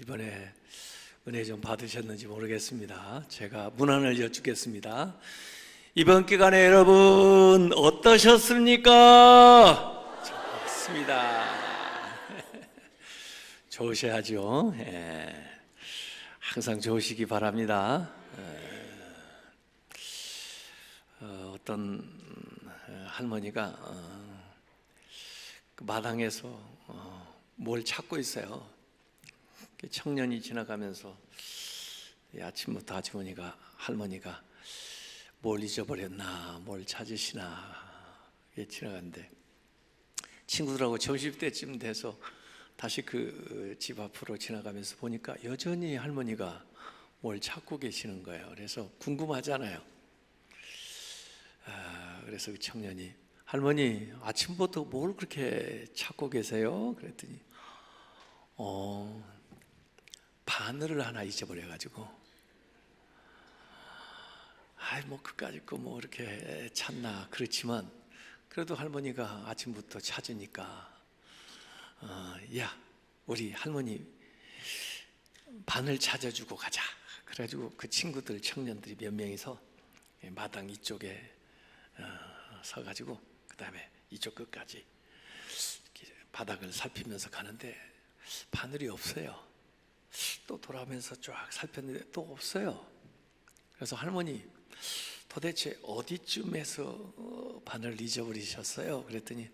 이번에 은혜 좀 받으셨는지 모르겠습니다. 제가 문안을 여쭙겠습니다. 이번 기간에 여러분 어떠셨습니까? 좋습니다. 좋으셔야죠. 항상 좋으시기 바랍니다. 어떤 할머니가 그 마당에서 뭘 찾고 있어요. 청년이 지나가면서 아침부터 아주머니가 할머니가 뭘 잊어버렸나 뭘 찾으시나 지나갔는데 친구들하고 점심때쯤 돼서 다시 그 집 앞으로 지나가면서 보니까 여전히 할머니가 뭘 찾고 계시는 거예요. 그래서 궁금하잖아요. 그래서 그 청년이 할머니 아침부터 뭘 그렇게 찾고 계세요? 그랬더니 바늘을 하나 잊어버려가지고 뭐 그까짓 거 뭐 이렇게 찾나. 그렇지만 그래도 할머니가 아침부터 찾으니까 야 우리 할머니 바늘 찾아주고 가자. 그래가지고 그 친구들 청년들이 몇 명이서 마당 이쪽에 서가지고 그 다음에 이쪽 끝까지 바닥을 살피면서 가는데 바늘이 없어요. 또 돌아오면서 쫙 살폈는데 또 없어요. 그래서 할머니 도대체 어디쯤에서 바늘을 잊어버리셨어요? 그랬더니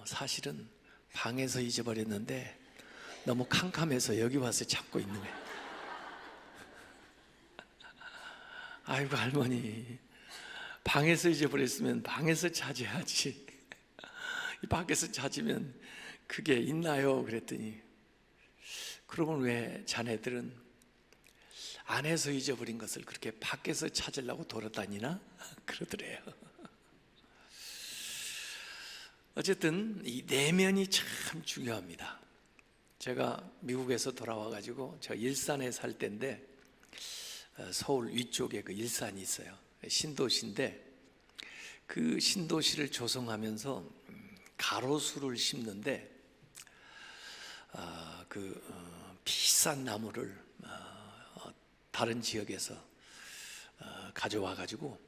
사실은 방에서 잊어버렸는데 너무 캄캄해서 여기 와서 찾고 있는 거예요. 아이고 할머니 방에서 잊어버렸으면 방에서 찾아야지 밖에서 찾으면 그게 있나요? 그랬더니 그러면 왜 자네들은 안에서 잊어버린 것을 그렇게 밖에서 찾으려고 돌아다니나? 그러더래요. 어쨌든 이 내면이 참 중요합니다. 제가 미국에서 돌아와가지고 저 일산에 살 때인데 서울 위쪽에 그 일산이 있어요. 신도시인데 그 신도시를 조성하면서 가로수를 심는데 비싼 나무를 다른 지역에서 가져와 가지고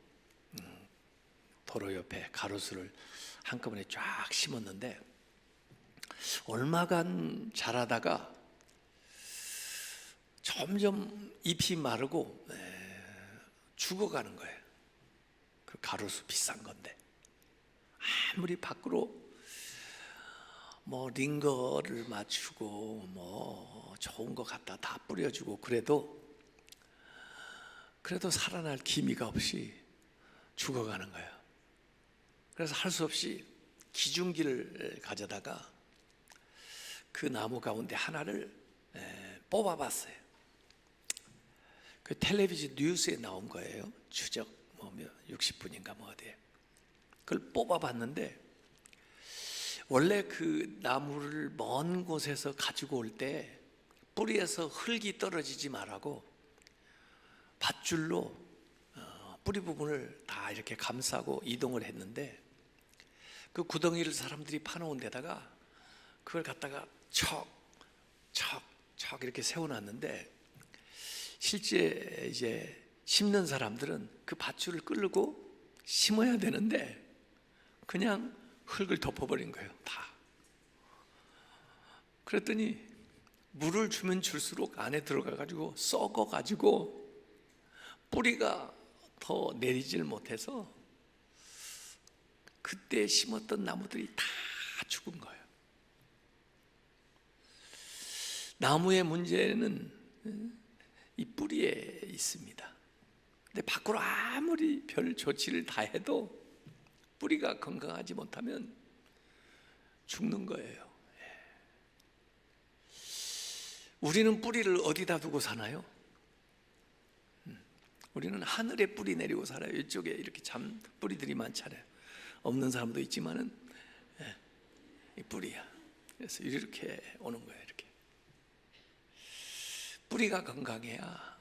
도로 옆에 가로수를 한꺼번에 쫙 심었는데 얼마간 자라다가 점점 잎이 마르고 죽어가는 거예요. 그 가로수 비싼 건데 아무리 밖으로 뭐 링거를 맞추고 뭐 좋은 거 갖다 다 뿌려주고 그래도 살아날 기미가 없이 죽어가는 거예요. 그래서 할 수 없이 기중기를 가져다가 그 나무 가운데 하나를 뽑아봤어요. 그 텔레비전 뉴스에 나온 거예요. 추적 60분인가 뭐 어디에 그걸 뽑아봤는데 원래 그 나무를 먼 곳에서 가지고 올 때 뿌리에서 흙이 떨어지지 말라고 밧줄로 뿌리 부분을 다 이렇게 감싸고 이동을 했는데 그 구덩이를 사람들이 파놓은 데다가 그걸 갖다가 척 이렇게 세워놨는데 실제 이제 심는 사람들은 그 밧줄을 끌고 심어야 되는데 그냥 흙을 덮어버린 거예요. 다. 그랬더니 물을 주면 줄수록 안에 들어가가지고 썩어가지고 뿌리가 더 내리질 못해서 그때 심었던 나무들이 다 죽은 거예요. 나무의 문제는 이 뿌리에 있습니다. 근데 밖으로 아무리 별 조치를 다 해도 뿌리가 건강하지 못하면 죽는 거예요. 우리는 뿌리를 어디다 두고 사나요? 우리는 하늘에 뿌리 내리고 살아요. 이쪽에 이렇게 참 뿌리들이 많잖아요. 없는 사람도 있지만은 이 뿌리야. 그래서 이렇게 오는 거예요. 이렇게 뿌리가 건강해야,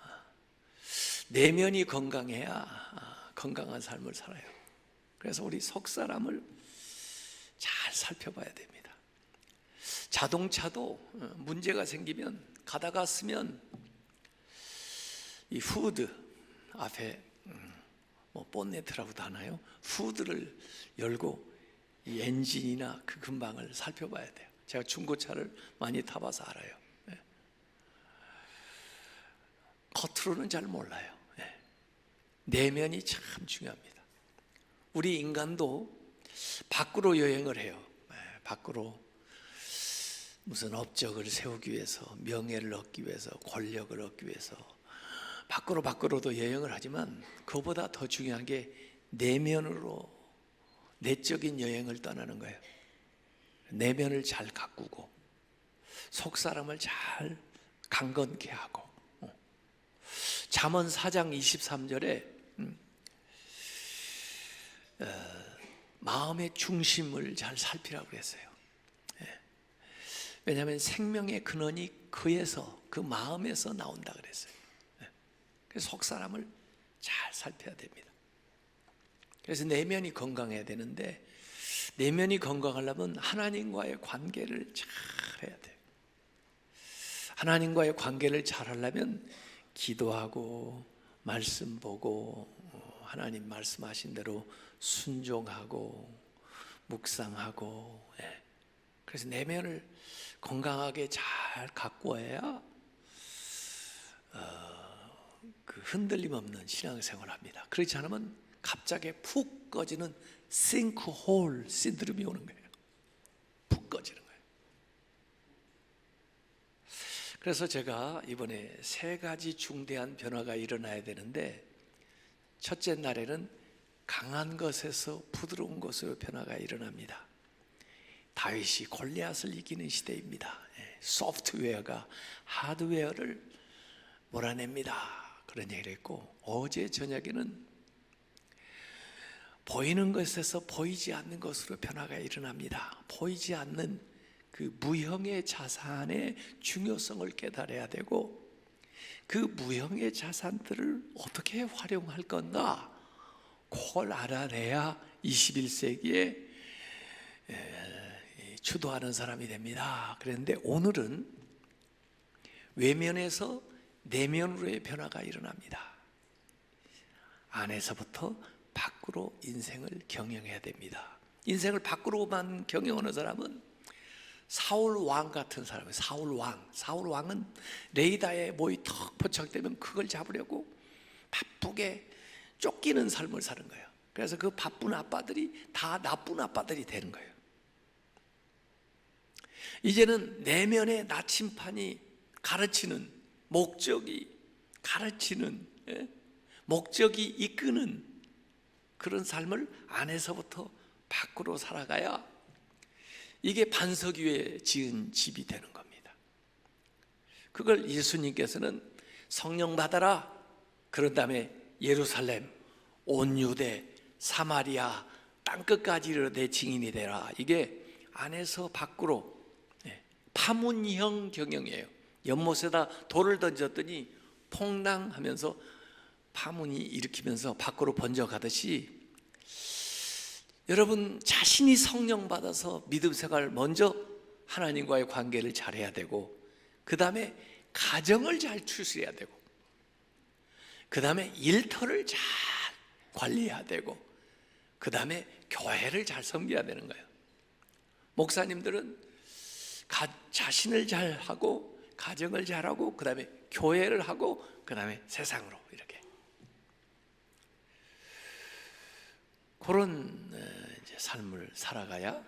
내면이 건강해야 건강한 삶을 살아요. 그래서 우리 속 사람을 잘 살펴봐야 됩니다. 자동차도 문제가 생기면 가다가 쓰면 이 후드 앞에 뭐 본네트라고도 하나요? 후드를 열고 이 엔진이나 그 근방을 살펴봐야 돼요. 제가 중고차를 많이 타봐서 알아요. 겉으로는 잘 몰라요. 내면이 참 중요합니다. 우리 인간도 밖으로 여행을 해요. 밖으로 무슨 업적을 세우기 위해서, 명예를 얻기 위해서, 권력을 얻기 위해서 밖으로도 여행을 하지만 그보다 더 중요한 게 내면으로 내적인 여행을 떠나는 거예요. 내면을 잘 가꾸고 속 사람을 잘 강건케 하고. 잠언 4장 23절에 마음의 중심을 잘 살피라고 그랬어요. 왜냐하면 생명의 근원이 그에서, 그 마음에서 나온다 그랬어요. 그래서 속 사람을 잘 살펴야 됩니다. 그래서 내면이 건강해야 되는데, 내면이 건강하려면 하나님과의 관계를 잘 해야 돼요. 하나님과의 관계를 잘 하려면 기도하고 말씀 보고 하나님 말씀하신 대로 순종하고 묵상하고. 그래서 내면을 건강하게 잘 가꾸어야 그 흔들림 없는 신앙생활을 합니다. 그렇지 않으면 갑자기 푹 꺼지는 싱크홀 신드롬이 오는 거예요. 푹 꺼지는 거예요. 그래서 제가 이번에 3가지 중대한 변화가 일어나야 되는데, 첫째 날에는 강한 것에서 부드러운 것으로 변화가 일어납니다. 다윗이 골리앗을 이기는 시대입니다. 소프트웨어가 하드웨어를 몰아냅니다. 그런 얘기를 했고, 어제 저녁에는 보이는 것에서 보이지 않는 것으로 변화가 일어납니다. 보이지 않는 그 무형의 자산의 중요성을 깨달아야 되고, 그 무형의 자산들을 어떻게 활용할 건가, 그걸 알아내야 21세기에 주도하는 사람이 됩니다. 그런데 오늘은 외면에서 내면으로의 변화가 일어납니다. 안에서부터 밖으로 인생을 경영해야 됩니다. 인생을 밖으로만 경영하는 사람은 사울 왕 같은 사람이에요. 사울 왕은 레이다에 뭐이 턱 포착되면 그걸 잡으려고 바쁘게 쫓기는 삶을 사는 거예요. 그래서 그 바쁜 아빠들이 다 나쁜 아빠들이 되는 거예요. 이제는 내면의 나침판이 가르치는 목적이 이끄는 그런 삶을 안에서부터 밖으로 살아가야 이게 반석 위에 지은 집이 되는 겁니다. 그걸 예수님께서는 성령 받아라, 그런 다음에 예루살렘, 온 유대, 사마리아, 땅끝까지 이르러 내 증인이 되라. 이게 안에서 밖으로 파문형 경영이에요. 연못에다 돌을 던졌더니 퐁당하면서 파문이 일으키면서 밖으로 번져가듯이, 여러분 자신이 성령 받아서 믿음 생활 먼저 하나님과의 관계를 잘해야 되고, 그 다음에 가정을 잘 추스려야 되고, 그 다음에 일터를 잘 관리해야 되고, 그 다음에 교회를 잘 섬겨야 되는 거예요. 목사님들은 자신을 잘하고 가정을 잘하고 그 다음에 교회를 하고 그 다음에 세상으로 이렇게 그런 이제 삶을 살아가야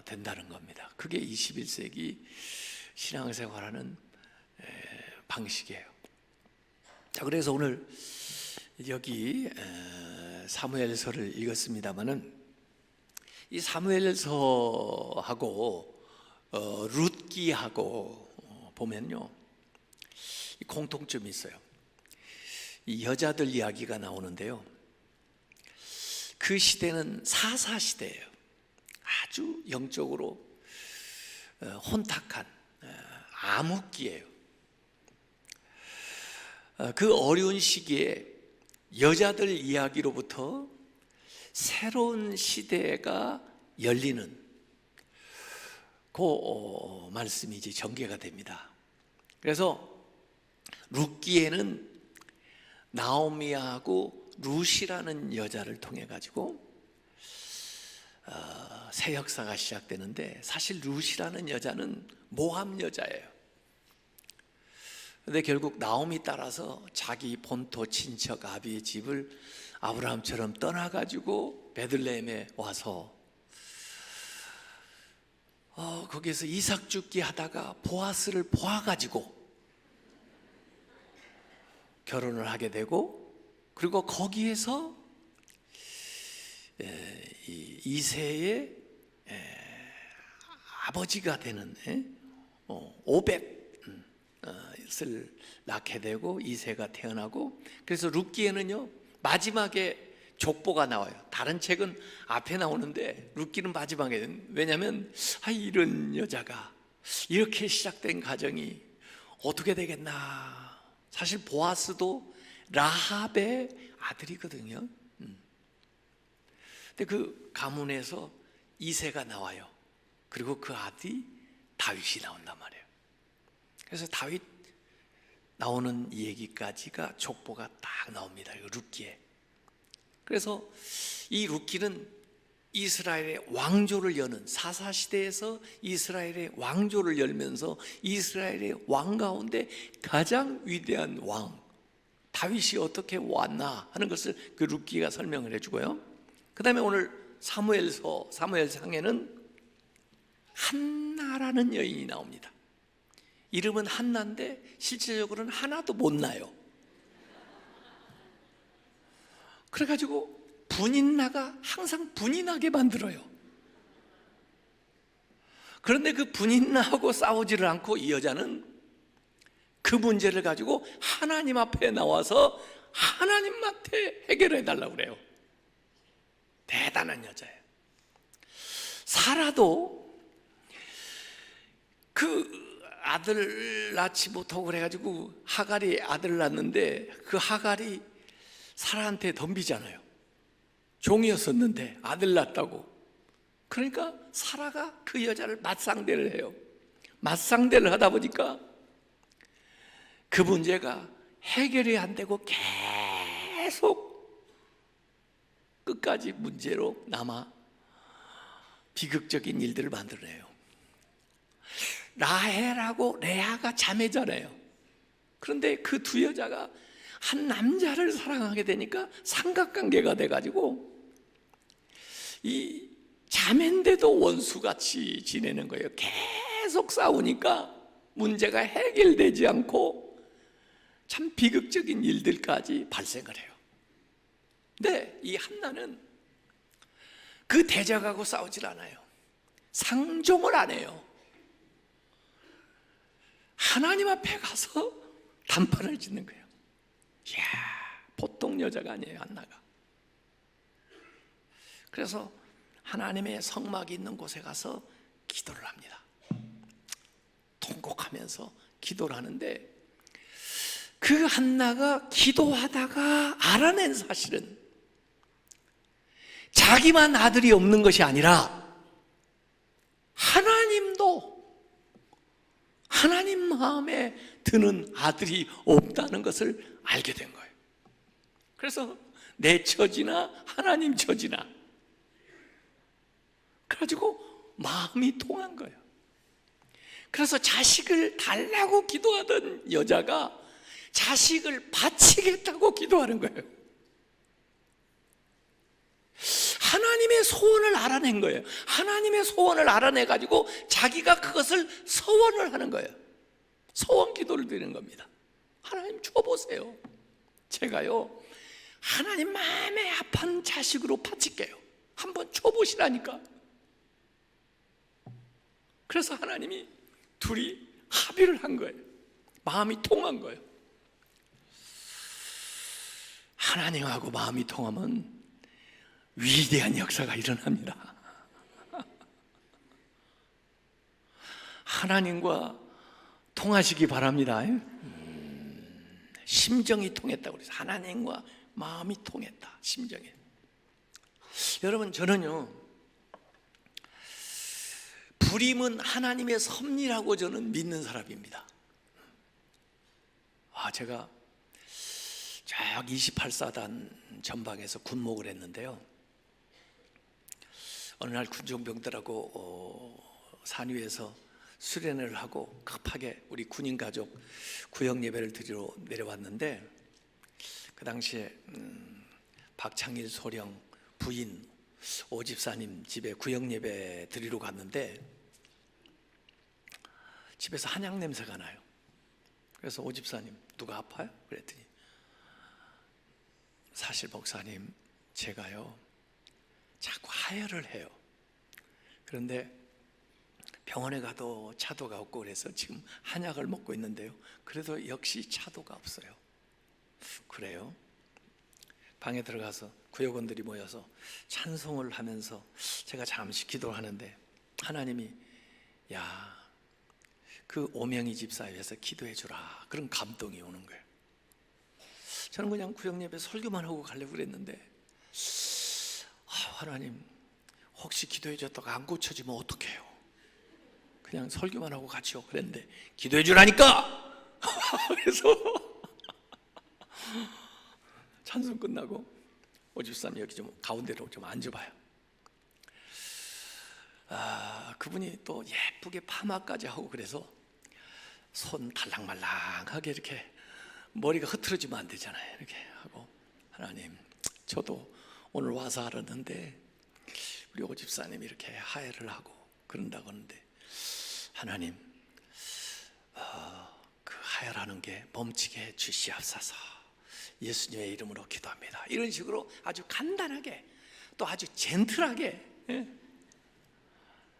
된다는 겁니다. 그게 21세기 신앙생활하는 방식이에요. 자, 그래서 오늘 여기 사무엘서를 읽었습니다마는 이 사무엘서하고 룻기하고 보면요, 공통점이 있어요. 이 여자들 이야기가 나오는데요, 그 시대는 사사 시대예요. 아주 영적으로 혼탁한 암흑기예요. 그 어려운 시기에 여자들 이야기로부터 새로운 시대가 열리는 그 말씀이 이제 전개가 됩니다. 그래서 룻기에는 나오미하고 룻이라는 여자를 통해 가지고 새 역사가 시작되는데, 사실 룻이라는 여자는 모함 여자예요. 근데 결국 나오미 따라서 자기 본토 친척 아비의 집을 아브라함처럼 떠나가지고 베들레헴에 와서 거기에서 이삭 죽기 하다가 보아스를 보아가지고 결혼을 하게 되고, 그리고 거기에서 이새의 아버지가 되는 오벳을 낳게 되고 이새가 태어나고, 그래서 룻기에는요 마지막에 족보가 나와요. 다른 책은 앞에 나오는데 룻기는 마지막에. 왜냐하면 이런 여자가 이렇게 시작된 가정이 어떻게 되겠나. 사실 보아스도 라합의 아들이거든요. 근데 그 가문에서 이새가 나와요. 그리고 그 아들이 다윗이 나온단 말이에요. 그래서 다윗 나오는 얘기까지가 족보가 딱 나옵니다. 룻기에. 그래서 이 룻기는 이스라엘의 왕조를 여는, 사사시대에서 이스라엘의 왕조를 열면서 이스라엘의 왕 가운데 가장 위대한 왕 다윗이 어떻게 왔나 하는 것을 그 룻기가 설명을 해주고요. 그 다음에 오늘 사무엘상에는 한나라는 여인이 나옵니다. 이름은 한나인데 실제적으로는 하나도 못 나요. 그래가지고 분인나가 항상 분이 나게 만들어요. 그런데 그 분인나하고 싸우지를 않고 이 여자는 그 문제를 가지고 하나님 앞에 나와서 하나님한테 해결해 달라고 그래요. 대단한 여자예요. 사라도 그 아들 낳지 못하고 그래가지고 하갈이 아들을 낳는데, 그 하갈이 사라한테 덤비잖아요. 종이었었는데 아들 낳았다고. 그러니까 사라가 그 여자를 맞상대를 해요. 맞상대를 하다 보니까 그 문제가 해결이 안 되고 계속 끝까지 문제로 남아 비극적인 일들을 만들어내요. 라헬하고 레아가 자매잖아요. 그런데 그 두 여자가 한 남자를 사랑하게 되니까 삼각관계가 돼가지고 이 자매인데도 원수같이 지내는 거예요. 계속 싸우니까 문제가 해결되지 않고 참 비극적인 일들까지 발생을 해요. 근데 이 한나는 그 대적하고 싸우질 않아요. 상종을 안 해요. 하나님 앞에 가서 단판을 짓는 거예요. 이야, 보통 여자가 아니에요, 한나가. 그래서 하나님의 성막이 있는 곳에 가서 기도를 합니다. 통곡하면서 기도를 하는데, 그 한나가 기도하다가 알아낸 사실은 자기만 아들이 없는 것이 아니라 하나님도 하나님 마음에 드는 아들이 없다는 것을 알게 된 거예요. 그래서 내 처지나 하나님 처지나 그래가지고 마음이 통한 거예요. 그래서 자식을 달라고 기도하던 여자가 자식을 바치겠다고 기도하는 거예요. 하나님의 소원을 알아낸 거예요. 하나님의 소원을 알아내가지고 자기가 그것을 서원을 하는 거예요. 서원 기도를 드리는 겁니다. 하나님 줘보세요. 제가요 하나님 마음에 아픈 자식으로 바칠게요. 한번 줘보시라니까. 그래서 하나님이 둘이 합의를 한 거예요. 마음이 통한 거예요. 하나님하고 마음이 통하면 위대한 역사가 일어납니다. 하나님과 통하시기 바랍니다. 심정이 통했다고 그래서 하나님과 마음이 통했다. 심정이. 여러분, 저는요 불임은 하나님의 섭리라고 저는 믿는 사람입니다. 제가 저 28사단 전방에서 군목을 했는데요, 어느 날 군종병들하고 산 위에서 수련회를 하고 급하게 우리 군인 가족 구역 예배를 드리러 내려왔는데, 그 당시에 박창일 소령 부인 오집사님 집에 구역 예배 드리러 갔는데 집에서 한약 냄새가 나요. 그래서 오집사님, 누가 아파요? 그랬더니, 사실 목사님, 제가요 자꾸 하혈을 해요. 그런데 병원에 가도 차도가 없고 그래서 지금 한약을 먹고 있는데요, 그래도 역시 차도가 없어요. 그래요? 방에 들어가서 구역원들이 모여서 찬송을 하면서 제가 잠시 기도를 하는데 하나님이, 야, 그 오명희 집사에 위해서 기도해 주라, 그런 감동이 오는 거예요. 저는 그냥 구역 예배 설교만 하고 가려고 그랬는데, 하나님, 혹시 기도해 줬다가 안 고쳐지면 어떡해요? 그냥 설교만 하고 가죠. 그랬는데 기도해 주라니까. 그래서 찬송 끝나고 오집사님 여기 좀 가운데로 좀 앉아봐요. 그분이 또 예쁘게 파마까지 하고 그래서 손 달랑말랑하게 이렇게, 머리가 흐트러지면 안 되잖아요. 이렇게 하고, 하나님, 저도 오늘 와서 알았는데 우리 오집사님이 이렇게 하혈을 하고 그런다고 하는데, 하나님, 그 하혈하는 게 멈추게 해 주시옵소서. 예수님의 이름으로 기도합니다. 이런 식으로 아주 간단하게 또 아주 젠틀하게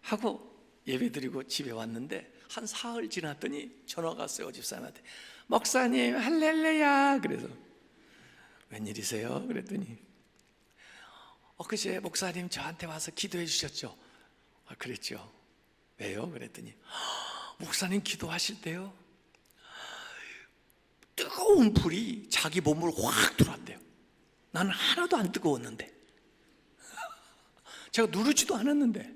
하고 예배드리고 집에 왔는데, 한 사흘 지났더니 전화가 왔어요. 집사님한테, 목사님 할렐루야. 그래서 웬일이세요? 그랬더니, 그제 목사님 저한테 와서 기도해 주셨죠? 그랬죠. 왜요? 그랬더니, 목사님 기도하실 때요, 뜨거운 불이 자기 몸으로 확 들어왔대요. 나는 하나도 안 뜨거웠는데, 제가 누르지도 않았는데,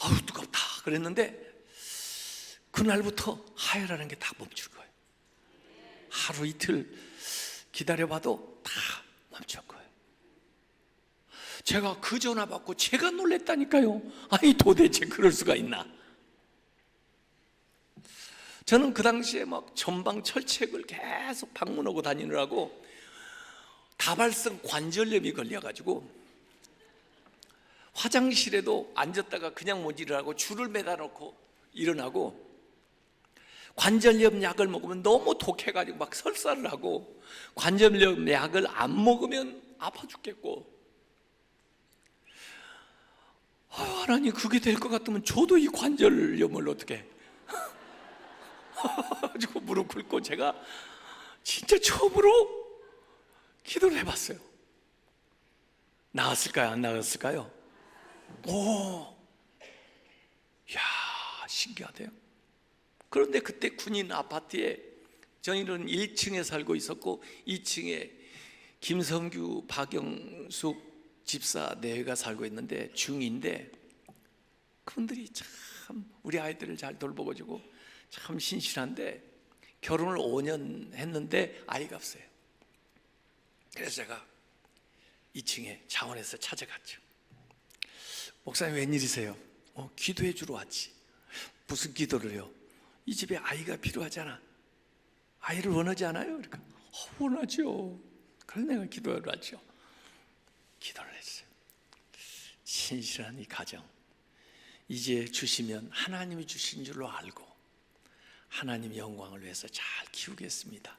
아우 뜨겁다 그랬는데, 그날부터 하혈하는 게 다 멈출 거예요. 하루 이틀 기다려봐도 다 멈출 거예요. 제가 그 전화 받고 제가 놀랬다니까요. 아니 도대체 그럴 수가 있나. 저는 그 당시에 막 전방 철책을 계속 방문하고 다니느라고 다발성 관절염이 걸려가지고 화장실에도 앉았다가 그냥 못 일어나고 줄을 매다 놓고 일어나고, 관절염 약을 먹으면 너무 독해가지고 막 설사를 하고, 관절염 약을 안 먹으면 아파 죽겠고, 하나님, 그게 될 것 같으면 저도 이 관절염을 어떻게 가지고 무릎 꿇고 제가 진짜 처음으로 기도를 해봤어요. 나았을까요? 안 나았을까요? 야, 신기하대요. 그런데 그때 군인 아파트에 저희는 1층에 살고 있었고 2층에 김성규, 박영숙 집사 내외가 살고 있는데 중인데, 그분들이 참 우리 아이들을 잘 돌보고주고 참 신실한데, 결혼을 5년 했는데 아이가 없어요. 그래서 제가 2층에 창원에서 찾아갔죠. 목사님 웬일이세요? 기도해 주러 왔지. 무슨 기도를 해요? 이 집에 아이가 필요하잖아. 아이를 원하지 않아요? 그러니까 원하죠. 그래서 내가 기도하러 왔죠. 기도를 했어요. 신실한 이 가정, 이제 주시면 하나님이 주신 줄로 알고 하나님의 영광을 위해서 잘 키우겠습니다.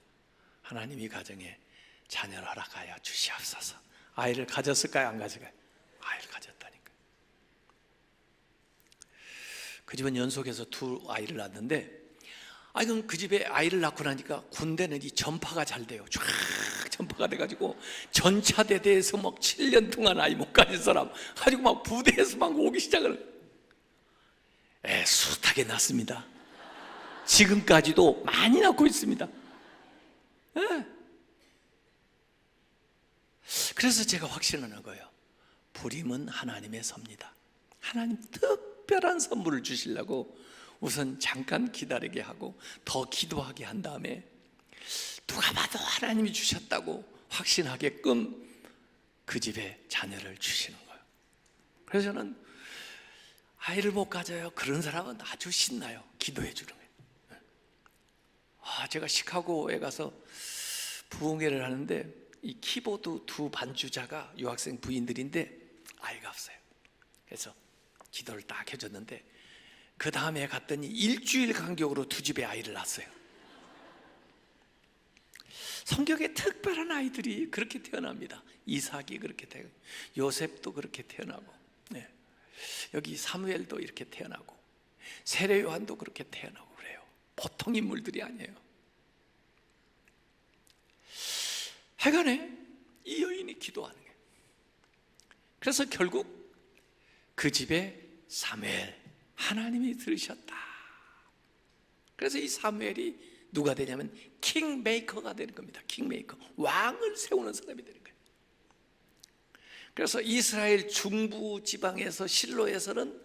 하나님 이 가정에 자녀를 허락하여 주시옵소서. 아이를 가졌을까요? 안 가졌을까요? 아이를 가졌다니까. 그 집은 연속해서 2아이를 낳았는데, 그럼 그 집에 아이를 낳고 나니까 군대는 이 전파가 잘 돼요. 쫙 전파가 돼가지고 전차대대에서 막 7년 동안 아이 못 가진 사람 가지고 막 부대에서 막 오기 시작을 숱하게 낳습니다. 지금까지도 많이 낳고 있습니다. 그래서 제가 확신하는 거예요. 불임은 하나님의 섭니다. 하나님 특별한 선물을 주시려고 우선 잠깐 기다리게 하고 더 기도하게 한 다음에 누가 봐도 하나님이 주셨다고 확신하게끔 그 집에 자녀를 주시는 거예요. 그래서 저는 아이를 못 가져요. 그런 사람은 아주 신나요. 기도해 주는 거예요. 제가 시카고에 가서 부흥회를 하는데 이 키보드 두 반주자가 유학생 부인들인데 아이가 없어요. 그래서 기도를 딱 해줬는데 그 다음에 갔더니 일주일 간격으로 두 집에 아이를 낳았어요. 성경에 특별한 아이들이 그렇게 태어납니다. 이삭이 그렇게 태어나고 요셉도 그렇게 태어나고, 네. 여기 사무엘도 이렇게 태어나고 세례 요한도 그렇게 태어나고 그래요. 보통 인물들이 아니에요. 하여간에 이 여인이 기도하는 거예요. 그래서 결국 그 집에 사무엘, 하나님이 들으셨다. 그래서 이 사무엘이 누가 되냐면 킹메이커가 되는 겁니다. 킹메이커, 왕을 세우는 사람이 되는 거예요. 그래서 이스라엘 중부 지방에서 실로에서는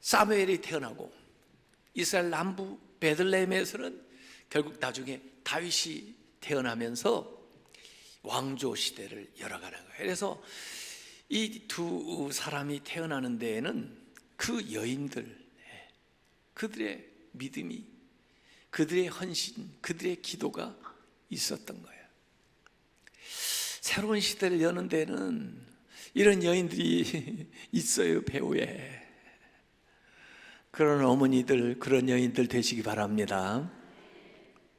사무엘이 태어나고 이스라엘 남부 베들레헴에서는 결국 나중에 다윗이 태어나면서 왕조 시대를 열어가는 거예요. 그래서 이 두 사람이 태어나는 데에는 그 여인들, 그들의 믿음이, 그들의 헌신, 그들의 기도가 있었던 거예요. 새로운 시대를 여는 데는 이런 여인들이 있어요. 배후에. 그런 어머니들, 그런 여인들 되시기 바랍니다.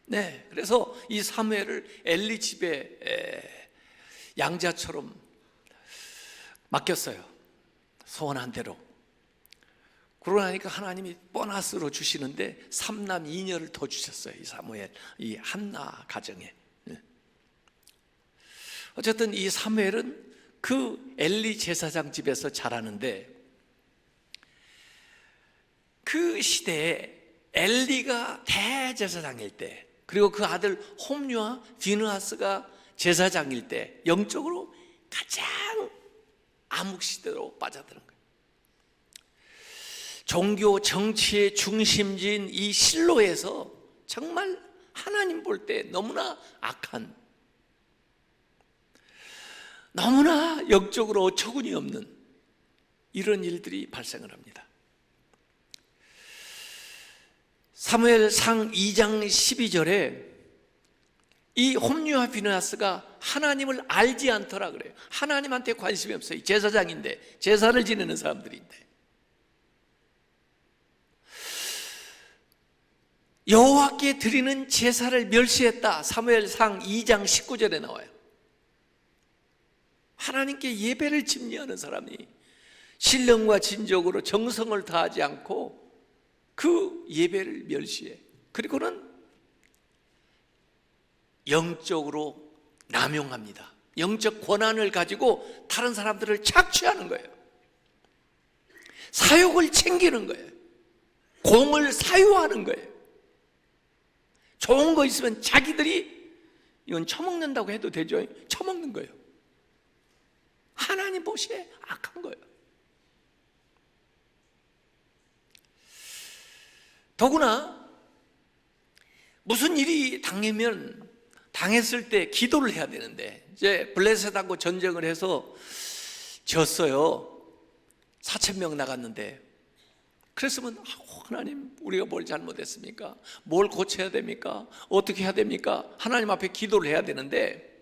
네, 그래서 이 사무엘을 엘리 집에 양자처럼 맡겼어요. 소원한 대로. 그러고 나니까 하나님이 보너스로 주시는데 3남 2녀를 더 주셨어요. 이 사무엘, 이 한나 가정에. 어쨌든 이 사무엘은 그 엘리 제사장 집에서 자라는데 그 시대에 엘리가 대제사장일 때, 그리고 그 아들 홈류와 비느하스가 제사장일 때 영적으로 가장 암흑시대로 빠져드는 거예요. 종교 정치의 중심지인 이 실로에서 정말 하나님 볼 때 너무나 악한, 너무나 영적으로 어처구니 없는 이런 일들이 발생을 합니다. 사무엘상 2장 12절에 이 홈류와 비느하스가 하나님을 알지 않더라 그래요. 하나님한테 관심이 없어요. 제사장인데, 제사를 지내는 사람들인데. 여호와께 드리는 제사를 멸시했다. 사무엘상 2장 19절에 나와요. 하나님께 예배를 집리하는 사람이 신령과 진정으로 정성을 다하지 않고 그 예배를 멸시해. 그리고는 영적으로 남용합니다. 영적 권한을 가지고 다른 사람들을 착취하는 거예요. 사욕을 챙기는 거예요. 공을 사유하는 거예요. 좋은 거 있으면 자기들이 이건 처먹는다고 해도 되죠. 처먹는 거예요. 하나님 보시에 악한 거예요. 더구나 무슨 일이 당했을 때 기도를 해야 되는데, 이제 블레셋하고 전쟁을 해서 졌어요. 4,000명 나갔는데, 그랬으면 하나님 우리가 뭘 잘못했습니까? 뭘 고쳐야 됩니까? 어떻게 해야 됩니까? 하나님 앞에 기도를 해야 되는데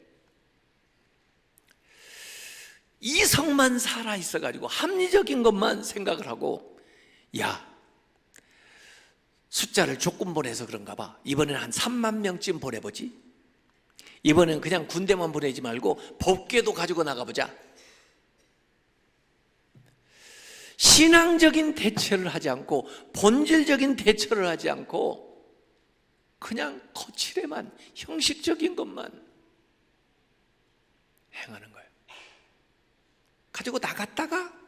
이성만 살아있어가지고 합리적인 것만 생각을 하고, 야, 숫자를 조금 보내서 그런가 봐. 이번에는 한 3만 명쯤 보내보지. 이번엔 그냥 군대만 보내지 말고 법궤도 가지고 나가보자. 신앙적인 대처를 하지 않고, 본질적인 대처를 하지 않고 그냥 거칠에만, 형식적인 것만 행하는 거예요. 가지고 나갔다가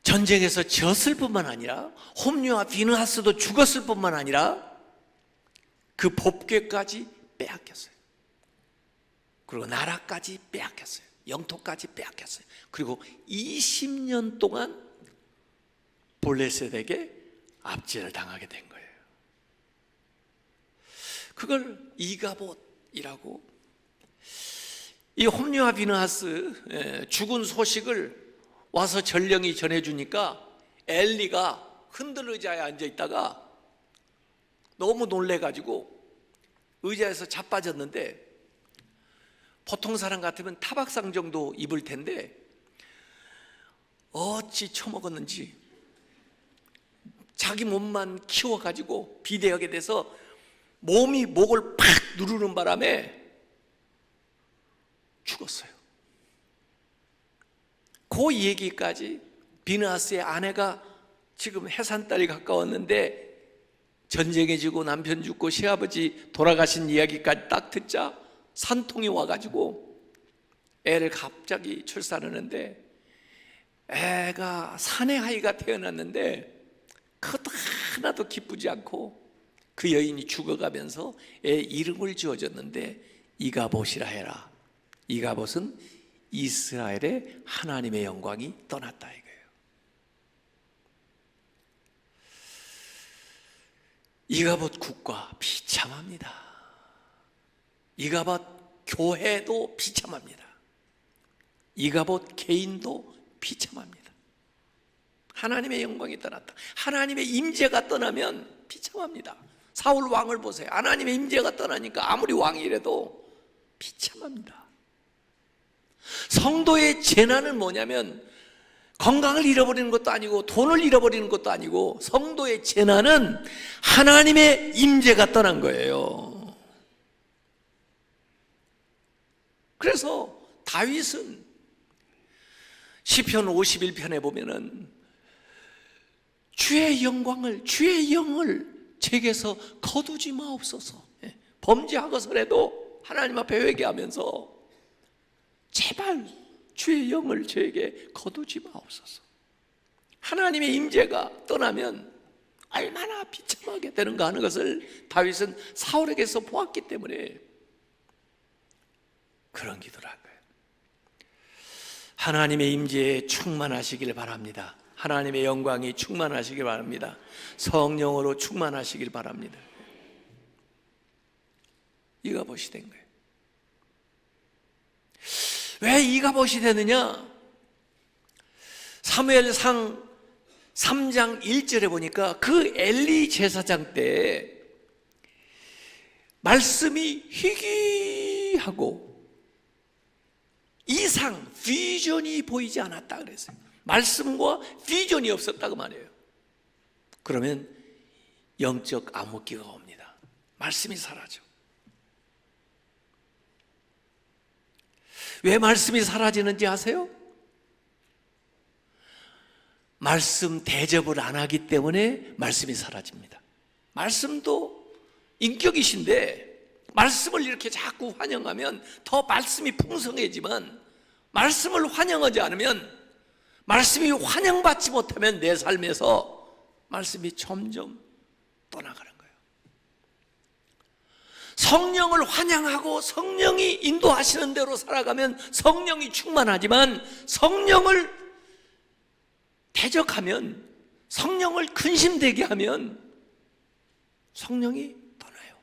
전쟁에서 졌을 뿐만 아니라 홈류와 비느하스도 죽었을 뿐만 아니라 그 법궤까지 빼앗겼어요. 그리고 나라까지 빼앗겼어요. 영토까지 빼앗겼어요. 그리고 20년 동안 블레셋에게 압제를 당하게 된 거예요. 그걸 이가봇이라고, 이 홈리와 비느하스 죽은 소식을 와서 전령이 전해주니까 엘리가 흔들 의자에 앉아있다가 너무 놀래가지고 의자에서 자빠졌는데, 보통 사람 같으면 타박상 정도 입을 텐데 어찌 처먹었는지 자기 몸만 키워가지고 비대하게 돼서 몸이 목을 팍 누르는 바람에 죽었어요. 그 얘기까지 비느하스의 아내가 지금 해산달이 가까웠는데 전쟁에 지고 남편 죽고 시아버지 돌아가신 이야기까지 딱 듣자 산통이 와가지고 애를 갑자기 출산하는데, 애가 사내아이가 태어났는데 그것도 하나도 기쁘지 않고 그 여인이 죽어가면서 애 이름을 지어줬는데 이가봇이라 해라. 이가봇은 이스라엘의 하나님의 영광이 떠났다 이거예요. 이가봇 국가 비참합니다. 이가봇 교회도 비참합니다. 이가봇 개인도 비참합니다. 하나님의 영광이 떠났다. 하나님의 임재가 떠나면 비참합니다. 사울 왕을 보세요. 하나님의 임재가 떠나니까 아무리 왕이라도 비참합니다. 성도의 재난은 뭐냐면 건강을 잃어버리는 것도 아니고 돈을 잃어버리는 것도 아니고, 성도의 재난은 하나님의 임재가 떠난 거예요. 그래서 다윗은 시편 51편에 보면은 주의 영광을, 주의 영을 제게서 거두지 마옵소서. 범죄하고서라도 하나님 앞에 회개하면서 제발 주의 영을 저에게 거두지 마옵소서. 하나님의 임재가 떠나면 얼마나 비참하게 되는가 하는 것을 다윗은 사울에게서 보았기 때문에 그런 기도를 한 거예요. 하나님의 임재에 충만하시길 바랍니다. 하나님의 영광이 충만하시길 바랍니다. 성령으로 충만하시길 바랍니다. 이가봇이 된 거예요. 왜 이가봇이 되느냐? 사무엘상 3장 1절에 보니까 그 엘리 제사장 때 말씀이 희귀하고 이상, 비전이 보이지 않았다 그랬어요. 말씀과 비전이 없었다고 말해요. 그러면 영적 암흑기가 옵니다. 말씀이 사라져. 왜 말씀이 사라지는지 아세요? 말씀 대접을 안 하기 때문에 말씀이 사라집니다. 말씀도 인격이신데 말씀을 이렇게 자꾸 환영하면 더 말씀이 풍성해지만, 말씀을 환영하지 않으면, 말씀이 환영받지 못하면 내 삶에서 말씀이 점점 떠나가는 거예요. 성령을 환영하고 성령이 인도하시는 대로 살아가면 성령이 충만하지만, 성령을 대적하면, 성령을 근심되게 하면 성령이 떠나요.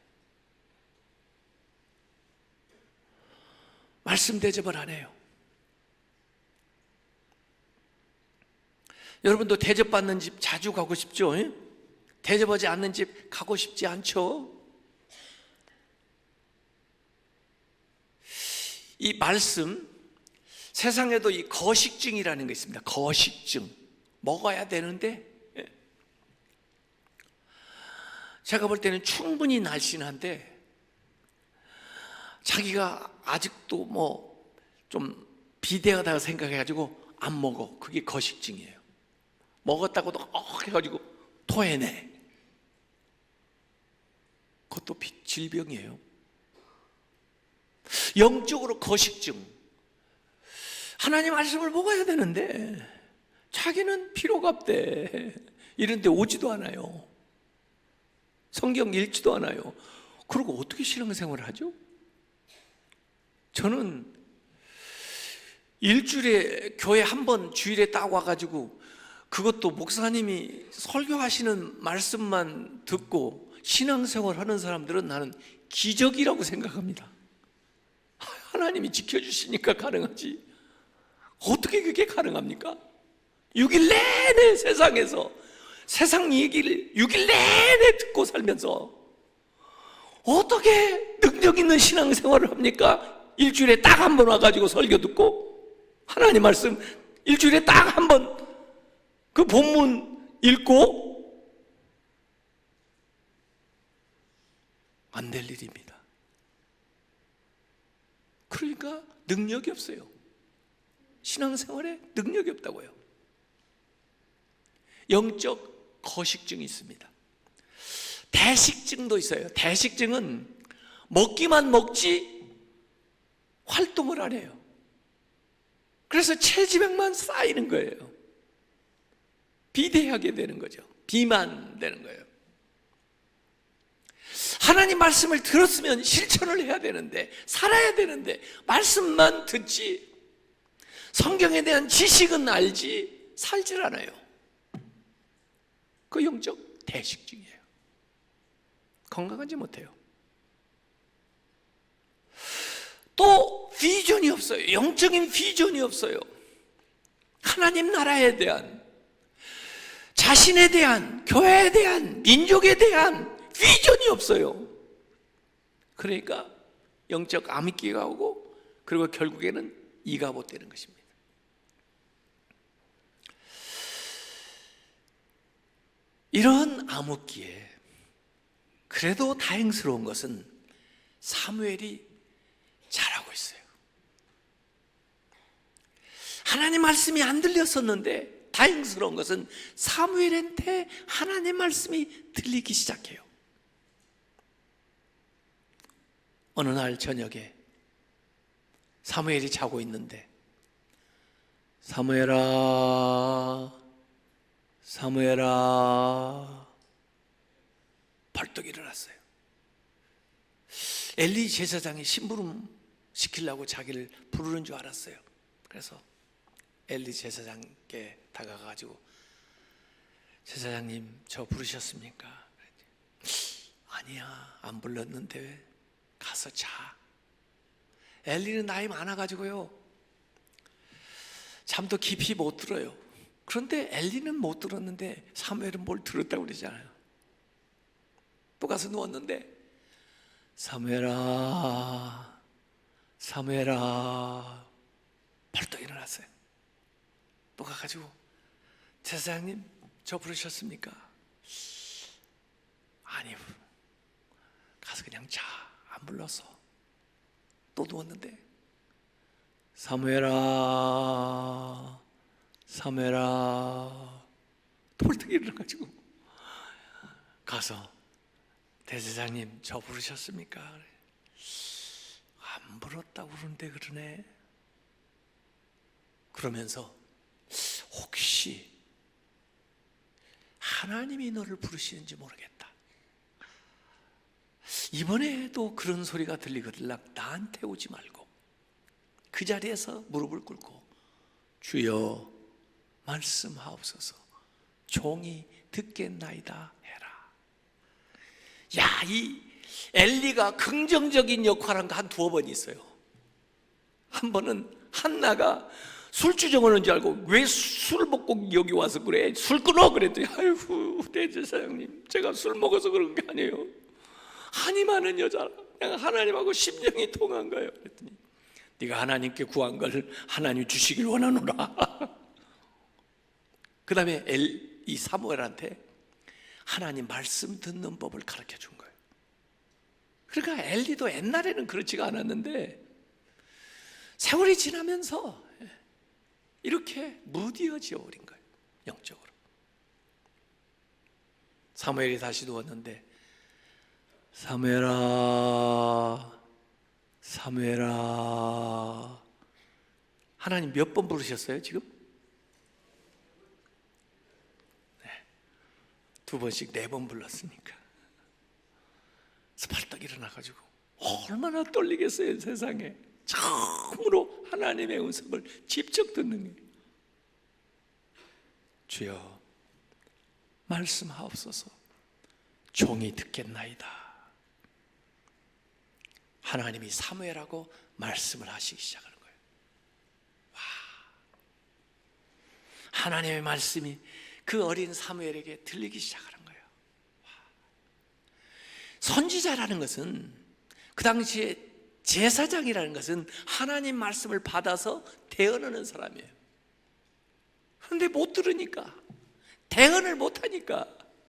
말씀 대접을 안 해요. 여러분도 대접받는 집 자주 가고 싶죠? 대접하지 않는 집 가고 싶지 않죠? 이 말씀, 세상에도 이 거식증이라는 게 있습니다. 거식증. 먹어야 되는데, 제가 볼 때는 충분히 날씬한데 자기가 아직도 뭐 좀 비대하다고 생각해가지고 안 먹어. 그게 거식증이에요. 먹었다고도 해가지고 토해내. 그것도 질병이에요. 영적으로 거식증. 하나님 말씀을 먹어야 되는데 자기는 필요가 없대. 이런데 오지도 않아요. 성경 읽지도 않아요. 그리고 어떻게 신앙생활을 하죠? 저는 일주일에 교회 한 번 주일에 딱 와가지고 그것도 목사님이 설교하시는 말씀만 듣고 신앙생활 하는 사람들은 나는 기적이라고 생각합니다. 하나님이 지켜주시니까 가능하지 어떻게 그게 가능합니까? 6일 내내 세상에서 세상 얘기를 6일 내내 듣고 살면서 어떻게 능력 있는 신앙생활을 합니까? 일주일에 딱 한 번 와가지고 설교 듣고 하나님 말씀 일주일에 딱 한 번 그 본문 읽고 안 될 일입니다. 그러니까 능력이 없어요. 신앙생활에 능력이 없다고요. 영적 거식증이 있습니다. 대식증도 있어요. 대식증은 먹기만 먹지 활동을 안 해요. 그래서 체지방만 쌓이는 거예요. 비대하게 되는 거죠. 비만되는 거예요. 하나님 말씀을 들었으면 실천을 해야 되는데, 살아야 되는데 말씀만 듣지 성경에 대한 지식은 알지 살질 않아요. 그 영적 대식증이에요. 건강하지 못해요. 또 비전이 없어요. 영적인 비전이 없어요. 하나님 나라에 대한, 자신에 대한, 교회에 대한, 민족에 대한 비전이 없어요. 그러니까 영적 암흑기가 오고 그리고 결국에는 이가 못되는 것입니다. 이런 암흑기에 그래도 다행스러운 것은 사무엘이 잘하고 있어요. 하나님 말씀이 안 들렸었는데 다행스러운 것은 사무엘한테 하나님 말씀이 들리기 시작해요. 어느 날 저녁에 사무엘이 자고 있는데 사무엘아 사무엘아 벌떡 일어났어요. 엘리 제사장이 심부름 시키려고 자기를 부르는 줄 알았어요. 그래서 엘리 제사장께 다가가가지고 제사장님 저 부르셨습니까? 아니야 안 불렀는데 왜? 가서 자. 엘리는 나이 많아가지고요 잠도 깊이 못 들어요. 그런데 엘리는 못 들었는데 사무엘은 뭘 들었다고 그러잖아요. 또 가서 누웠는데 사무엘아 사무엘아 벌떡 일어났어요. 또 가가지고 제사장님 저 부르셨습니까? 아니 가서 그냥 자. 안 불렀어. 또 누웠는데 사무엘아 사무엘아 또 벌떡 일어나가지고 가서 대제사장님 저 부르셨습니까? 안 불렀다고 그러는데 그러네. 그러면서 혹시 하나님이 너를 부르시는지 모르겠다. 이번에도 그런 소리가 들리거들락 나한테 오지 말고 그 자리에서 무릎을 꿇고 주여 말씀하옵소서 종이 듣겠나이다 해라. 야, 이 엘리가 긍정적인 역할을 한 거 한 두어 번 있어요. 한 번은 한나가 술주정을 하는 줄 알고 왜 술 먹고 여기 와서 그래? 술 끊어! 그랬더니 아이고 대제사장님 제가 술 먹어서 그런 게 아니에요. 한이 많은 여자라 그냥 하나님하고 심령이 통한 거예요. 그랬더니 네가 하나님께 구한 걸 하나님 주시길 원하노라. 그 다음에 이 사무엘한테 하나님 말씀 듣는 법을 가르쳐 준 거예요. 그러니까 엘리도 옛날에는 그렇지가 않았는데 세월이 지나면서 이렇게 무디어져 버린 거예요. 영적으로. 사무엘이 다시 누웠는데 사무엘아 사무엘아 하나님 몇 번 부르셨어요 지금? 네, 2번씩 4번 불렀으니까. 그래서 벌떡 일어나가지고 얼마나 떨리겠어요 세상에. 처음으로 하나님의 음성을 직접 듣는 거예요. 주여 말씀하옵소서. 종이 듣겠나이다. 하나님이 사무엘하고 말씀을 하시기 시작하는 거예요. 와, 하나님의 말씀이 그 어린 사무엘에게 들리기 시작하는 거예요. 와. 선지자라는 것은, 그 당시에 제사장이라는 것은 하나님 말씀을 받아서 대언하는 사람이에요. 그런데 못 들으니까, 대언을 못 하니까